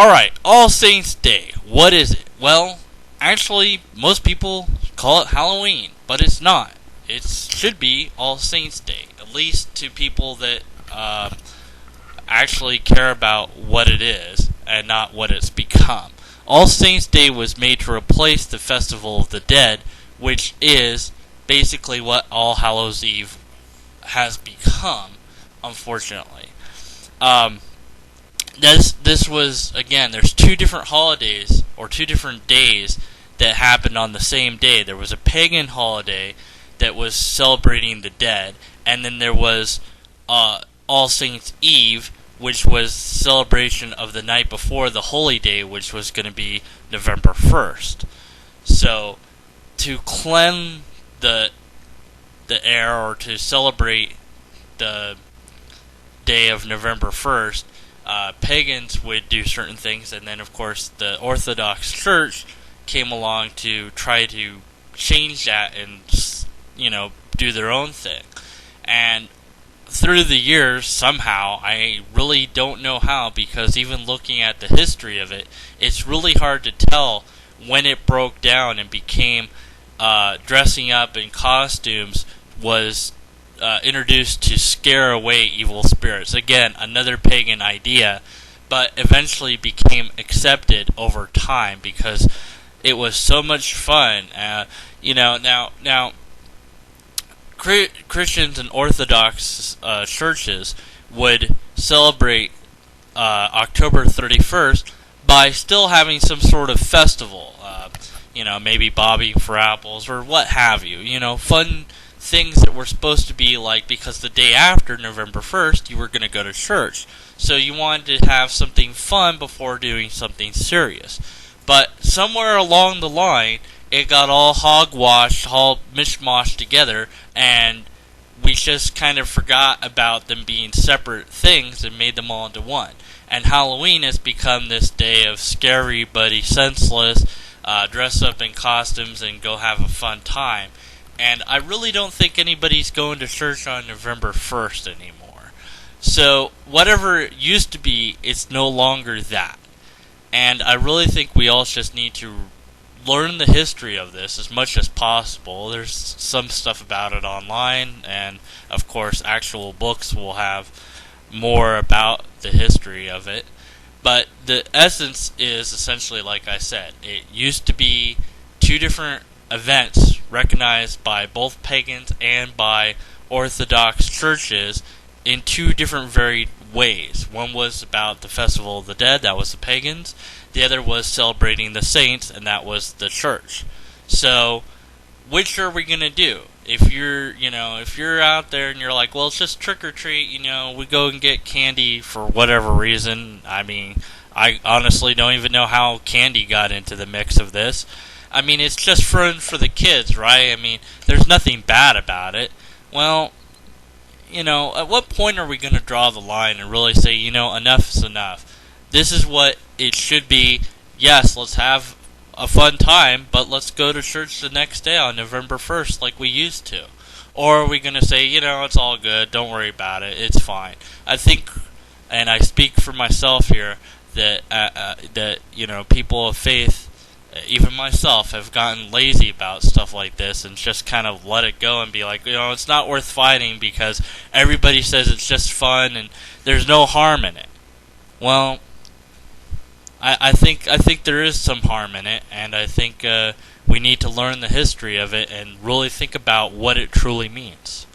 Alright, All Saints Day. What is it? Well, actually, most people call it Halloween, but it's not. It should be All Saints Day, at least to people that actually care about what it is and not what it's become. All Saints Day was made to replace the Festival of the Dead, which is basically what All Hallows Eve has become, unfortunately. This was, again, there's two different holidays, or two different days, that happened on the same day. There was a pagan holiday that was celebrating the dead, and then there was All Saints Eve, which was celebration of the night before the holy day, which was going to be November 1st. So, to cleanse the air, or to celebrate the day of November 1st, pagans would do certain things, and then, of course, the Orthodox Church came along to try to change that and, do their own thing. And through the years, somehow, I really don't know how, because even looking at the history of it, it's really hard to tell when it broke down and became dressing up in costumes was introduced to scare away evil spirits. Again, another pagan idea, but eventually became accepted over time because it was so much fun. Now Christians and Orthodox churches would celebrate October 31st by still having some sort of festival. Maybe bobbing for apples or what have you. Fun things that were supposed to be like, because the day after November 1st you were going to go to church, so you wanted to have something fun before doing something serious. But somewhere along the line it got all hogwashed, all mishmashed together, and we just kind of forgot about them being separate things and made them all into one. And Halloween has become this day of scary but senseless, dress up in costumes and go have a fun time. And I really don't think anybody's going to church on November 1st anymore. So, whatever it used to be, it's no longer that. And I really think we all just need to learn the history of this as much as possible. There's some stuff about it online, and of course actual books will have more about the history of it. But the essence is essentially, like I said, it used to be two different events recognized by both pagans and by Orthodox churches in two different varied ways. One was about the Festival of the Dead, that was the pagans. The other was celebrating the saints, and that was the church. So, which are we going to do? If you're out there and you're like, well, it's just trick or treat, we go and get candy for whatever reason. I mean, I honestly don't even know how candy got into the mix of this. I mean, it's just fun for the kids, right? I mean, there's nothing bad about it. Well, at what point are we going to draw the line and really say, enough is enough? This is what it should be. Yes, let's have a fun time, but let's go to church the next day on November 1st like we used to. Or are we going to say, it's all good, don't worry about it, it's fine. I think, and I speak for myself here, that people of faith, even myself, have gotten lazy about stuff like this and just kind of let it go and be like, it's not worth fighting because everybody says it's just fun and there's no harm in it. Well, I think there is some harm in it, and I think we need to learn the history of it and really think about what it truly means.